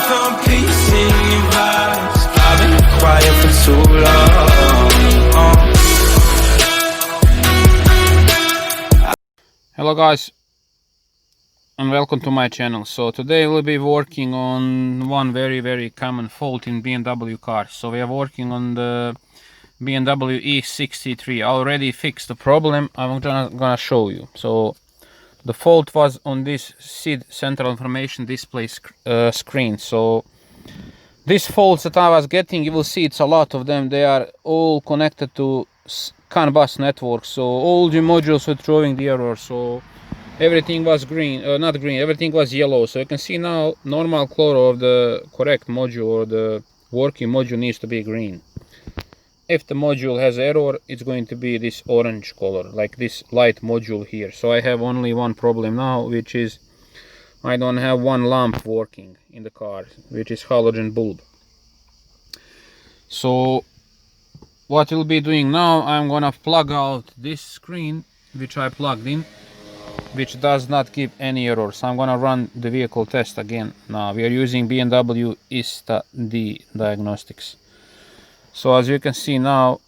found peace in your eyes. I've been quiet for too long. Hello guys, and welcome to my channel. So today we'll be working on one very common fault in BMW cars. So we are working on the Bmw Ista D. I already fixed the problem. I'm gonna show you. So the fault was on this SID central information display screen. So these faults that I was getting, you will see it's a lot of them. They are all connected to CAN bus network. So all the modules were throwing the error. So everything was green, not green, everything was yellow. So you can see now normal color of the correct module or the working module needs to be green. If the module has error, it's going to be this orange color, like this light module here. So I have only one problem now, which is I don't have one lamp working in the car, which is halogen bulb. So what we'll be doing now, I'm gonna plug out this screen which I plugged in, which does not give any errors. I'm gonna run the vehicle test again. Now we are using Bmw Ista D diagnostics. So as you can see now,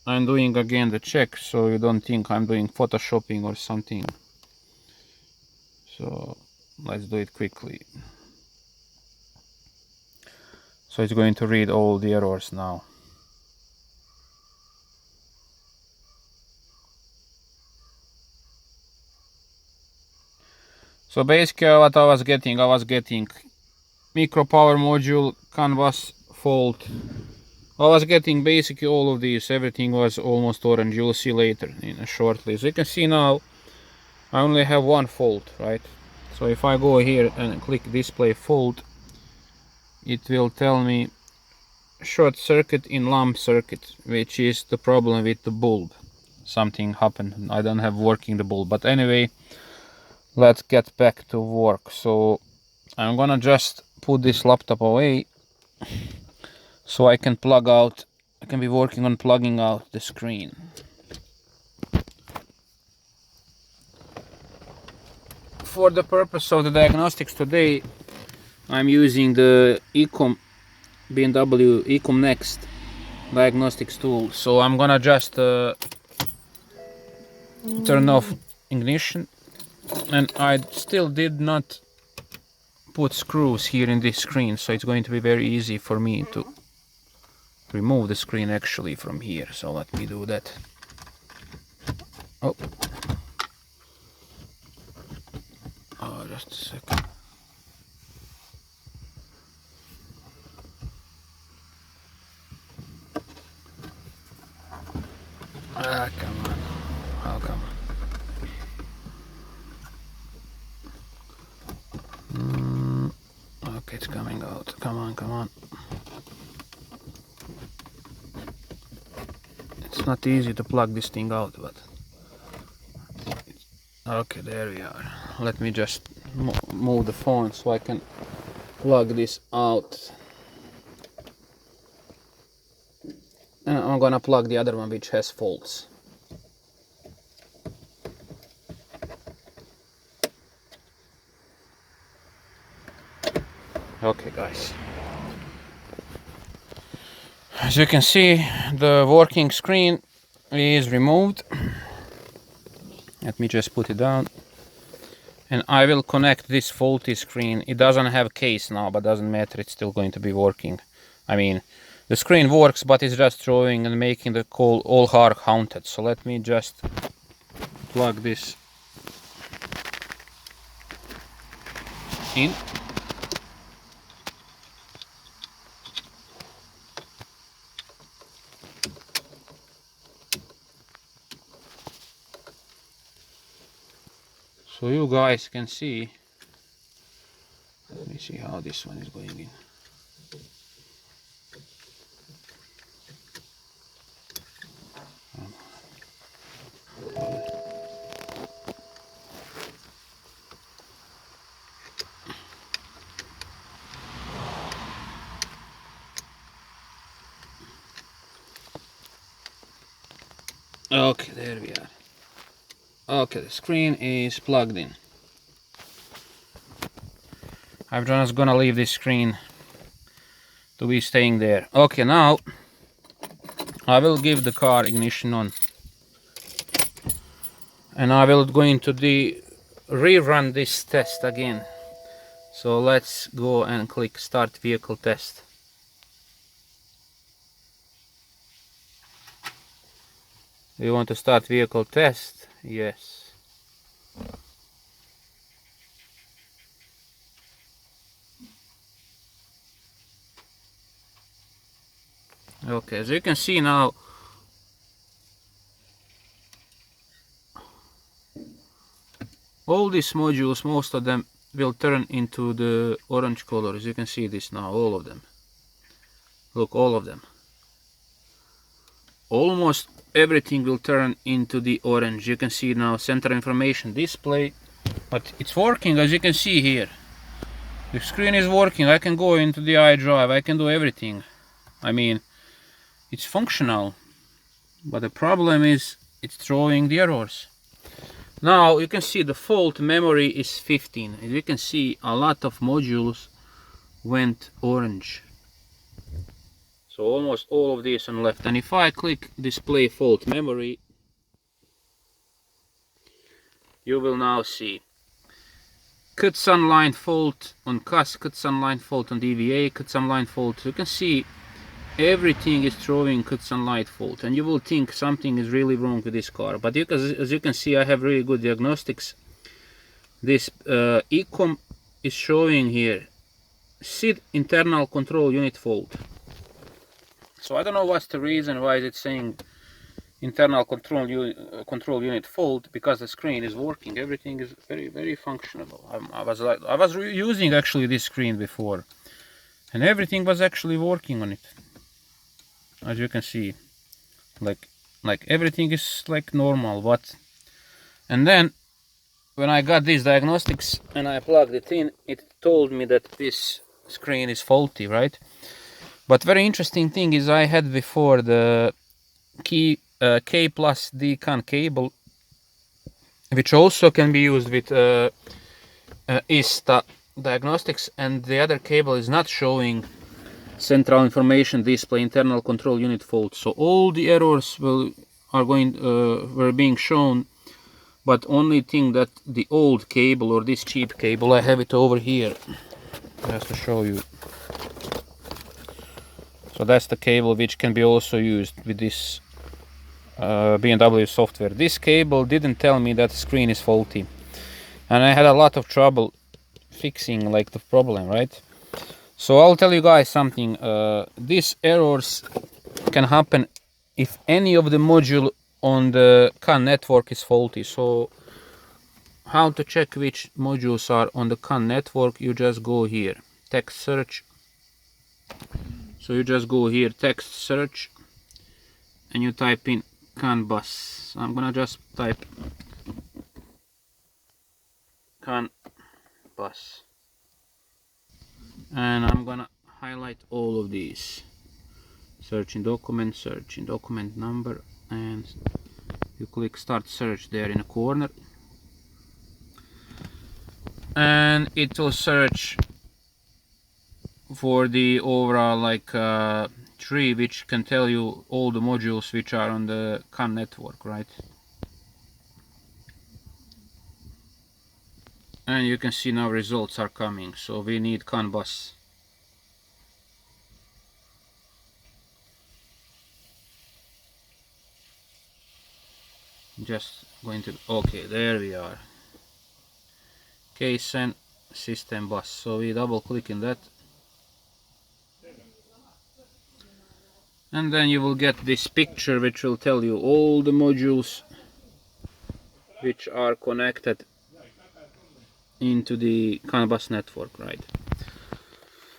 I'm doing again the check, so you don't think I'm doing photoshopping or something. So let's do it quickly. So it's going to read all the errors now. So basically what I was getting micro power module, CAN bus fault. I was getting basically all of these, everything was almost orange. You'll see later in shortly. So you can see now I only have one fault, right? So if I go here and click display fault, it will tell me short circuit in lamp circuit, which is the problem with the bulb. Something happened, I don't have working the bulb. But anyway, let's get back to work. So I'm gonna just put this laptop away so I can plug out, I can be working on plugging out the screen. For the purpose of the diagnostics today, I'm using the BMW Ecom Next diagnostics tool. So I'm gonna just turn off ignition, and I still did not put screws here in this screen, so it's going to be very easy for me to remove the screen actually from here. So let me do that. Oh, just a second. Come on. Oh, come on. Okay, it's coming out. Come on. It's not easy to plug this thing out, but okay, there we are. Let me just move the phone so I can plug this out. And I'm gonna plug the other one which has faults. Okay guys, as you can see, the working screen is removed. Let me just put it down, and I will connect this faulty screen. It doesn't have case now, but doesn't matter, it's still going to be working. I mean, the screen works, but it's just throwing and making the call all hard counted. So let me just plug this in. So you guys can see, let me see how this one is going in. Okay, there we are. Okay, the screen is plugged in. I'm just gonna leave this screen to be staying there. Okay, now I will give the car ignition on, and I will go into the rerun this test again. So let's go and click start vehicle test. Do you want to start vehicle test? Yes. Okay, as you can see now, all these modules, most of them will turn into the orange color. As you can see this now, all of them. Look, all of them. Almost everything will turn into the orange. You can see now center information display, but it's working, as you can see here. The screen is working. I can go into the iDrive, I can do everything. I mean, it's functional, but the problem is it's throwing the errors. Now you can see the fault memory is 15. As you can see, a lot of modules went orange. So almost all of these on left. And if I click display fault memory, you will now see cut sunline fault on CAS, cut sunline fault on DVA, cut sunline fault. You can see everything is throwing cut sunlight fault, and you will think something is really wrong with this car. But as you can see, I have really good diagnostics. This ECOM is showing here SID internal control unit fault. So I don't know what's the reason why is it saying internal control unit fault, because the screen is working. Everything is very functional. I was using actually this screen before, and everything was actually working on it. As you can see, like everything is like normal. But and then when I got these diagnostics and I plugged it in, it told me that this screen is faulty, right? But very interesting thing is I had before the K plus D CAN cable, which also can be used with Ista diagnostics, and the other cable is not showing central information display internal control unit fault. So all the errors were being shown, but only thing that the old cable or this cheap cable, I have it over here just to show you. So that's the cable which can be also used with this BMW software. This cable didn't tell me that the screen is faulty, and I had a lot of trouble fixing like the problem, right? So I'll tell you guys something. These errors can happen if any of the module on the CAN network is faulty. So how to check which modules are on the CAN network? You just go here, text search. So you just go here, text search, and you type in CAN bus. I'm gonna just type CAN bus, and I'm gonna highlight all of these. Search in document number, and you click start search there in the corner, and it will search for the overall like tree, which can tell you all the modules which are on the CAN network, right? And you can see now results are coming. So we need CAN bus. Just going to, okay, there we are. Case and system bus. So we double click in that, and then you will get this picture which will tell you all the modules which are connected into the CAN bus network, right?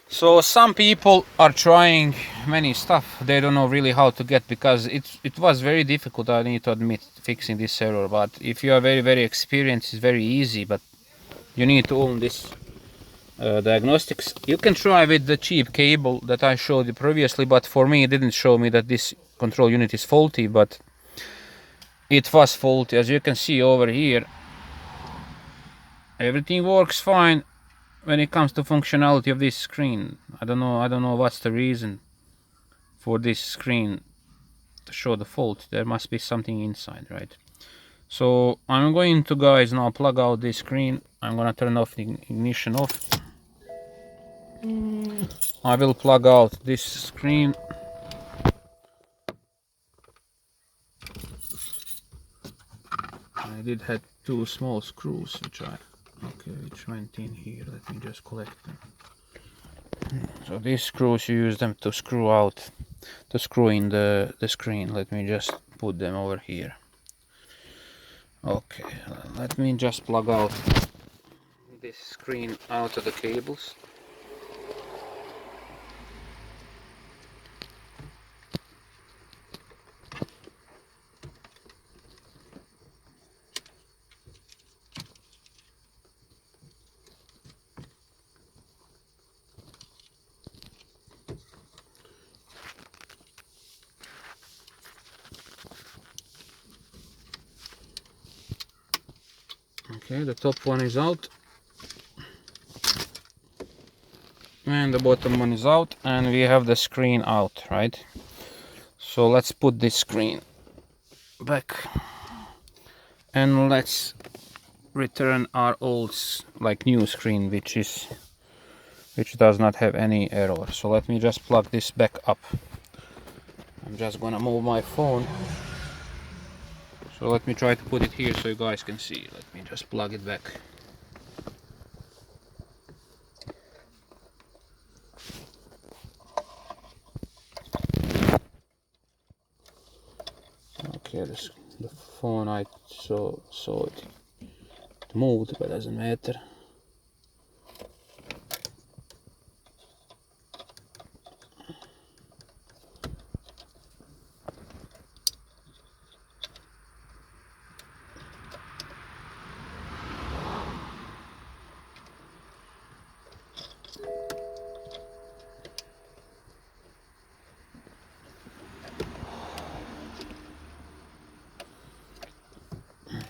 So some people are trying many stuff they don't know really how to get, because it was very difficult, I need to admit, fixing this error. But if you are very experienced, it's very easy, but you need to own this diagnostics. You can try with the cheap cable that I showed you previously, but for me it didn't show me that this control unit is faulty, but it was faulty. As you can see over here, everything works fine, when it comes to functionality of this screen, I don't know what's the reason for this screen to show the fault. There must be something inside, right? So I'm going to, guys, now plug out this screen. I'm gonna turn off the ignition off. I will plug out this screen. I did have two small screws which went in here. Let me just collect them. So these screws, you use them to screw in the screen. Let me just put them over here. Okay, let me just plug out this screen out of the cables. Okay, the top one is out and the bottom one is out, and we have the screen out, right? So let's put this screen back and let's return our old, like, new screen, which does not have any error. So let me just plug this back up. I'm just gonna move my phone. So let me try to put it here so you guys can see. Let me just plug it back. Okay, the phone, I saw it moved, but doesn't matter.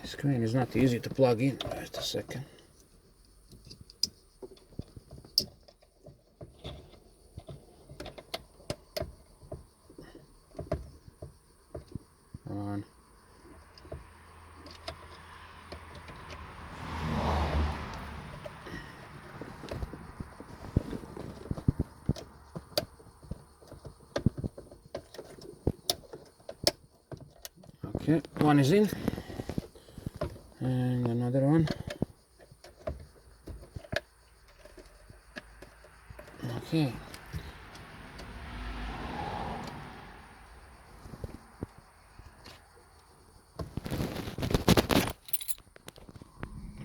Screen is not easy to plug in. Just a second. On. Okay, one is in. And another one. Okay.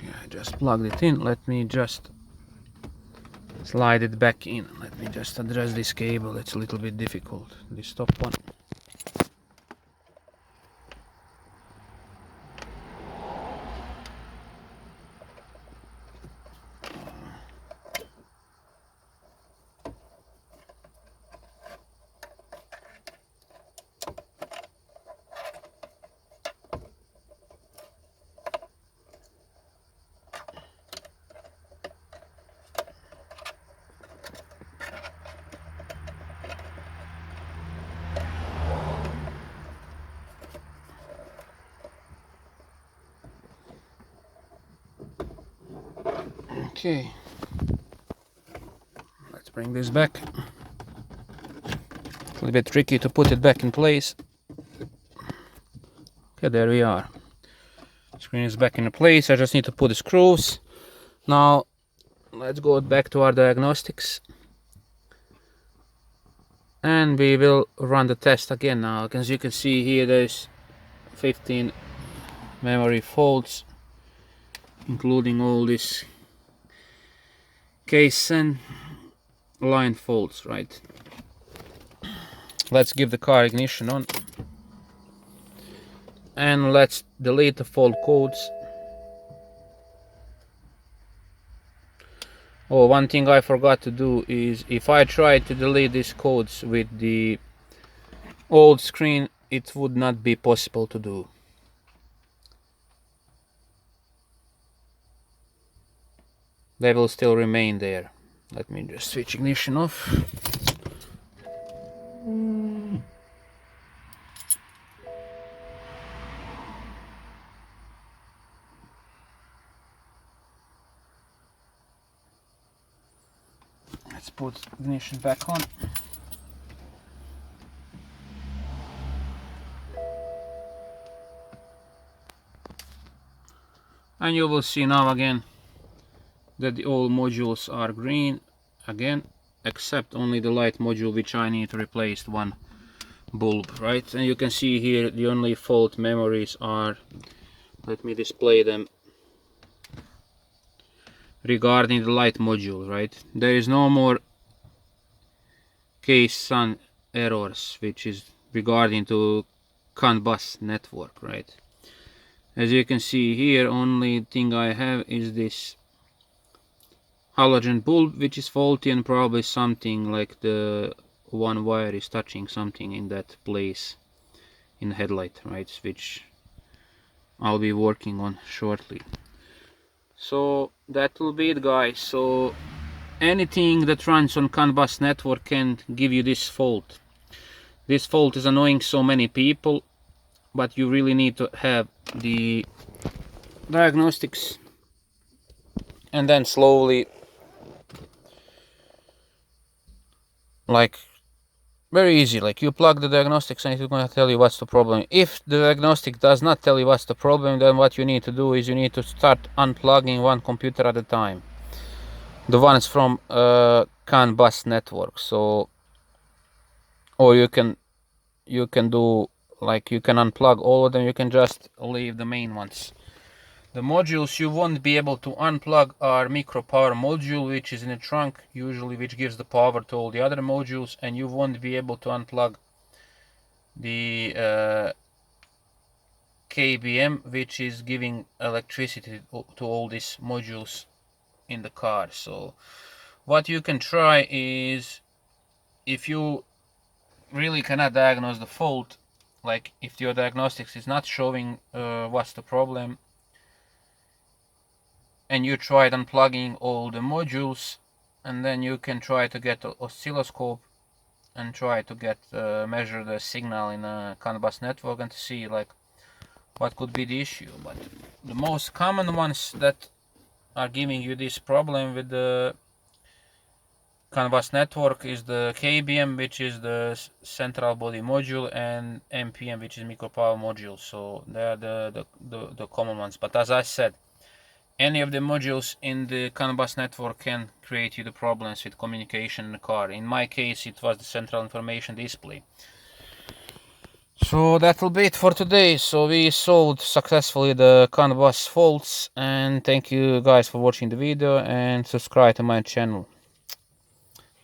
Yeah, I just plugged it in. Let me just slide it back in. Let me just address this cable. It's a little bit difficult. This top one. Okay, let's bring this back. A little bit tricky to put it back in place. Okay, there we are. Screen is back in place. I just need to put the screws. Now let's go back to our diagnostics and we will run the test again. Now, as you can see here, there's 15 memory faults, including all this case and line faults, right? Let's give the car ignition on and let's delete the fault codes. Oh, one thing I forgot to do is, if I try to delete these codes with the old screen, it would not be possible to do. they will still remain there. Let me just switch ignition off. Let's put ignition back on. And you will see now again that all modules are green again, except only the light module, which I need to replace one bulb, right? And you can see here the only fault memories are, let me display them, regarding the light module, right? There is no more case sun errors, which is regarding to CAN bus network, right? As you can see here, only thing I have is this halogen bulb, which is faulty, and probably something like the one wire is touching something in that place in the headlight, right? Which I'll be working on shortly. So that will be it, guys. So anything that runs on CAN bus network can give you this fault. This fault is annoying so many people, but you really need to have the diagnostics and then slowly, like very easy, like you plug the diagnostics and it's going to tell you what's the problem. If the diagnostic does not tell you what's the problem, then what you need to do is you need to start unplugging one computer at a time, the ones from CAN bus network. So, or you can do, like, you can unplug all of them, you can just leave the main ones. The modules you won't be able to unplug are micro power module, which is in the trunk usually, which gives the power to all the other modules, and you won't be able to unplug the KBM, which is giving electricity to all these modules in the car. So what you can try is, if you really cannot diagnose the fault, like if your diagnostics is not showing what's the problem, and you tried unplugging all the modules, and then you can try to get an oscilloscope and try to get measure the signal in a CAN bus network and to see like what could be the issue. But the most common ones that are giving you this problem with the CAN bus network is the KBM, which is the central body module, and MPM, which is micro power module. So they are the common ones. But as I said, any of the modules in the CAN bus network can create you the problems with communication in the car. In my case, it was the central information display. So that will be it for today. So we solved successfully the CAN bus faults, and thank you guys for watching the video, and subscribe to my channel.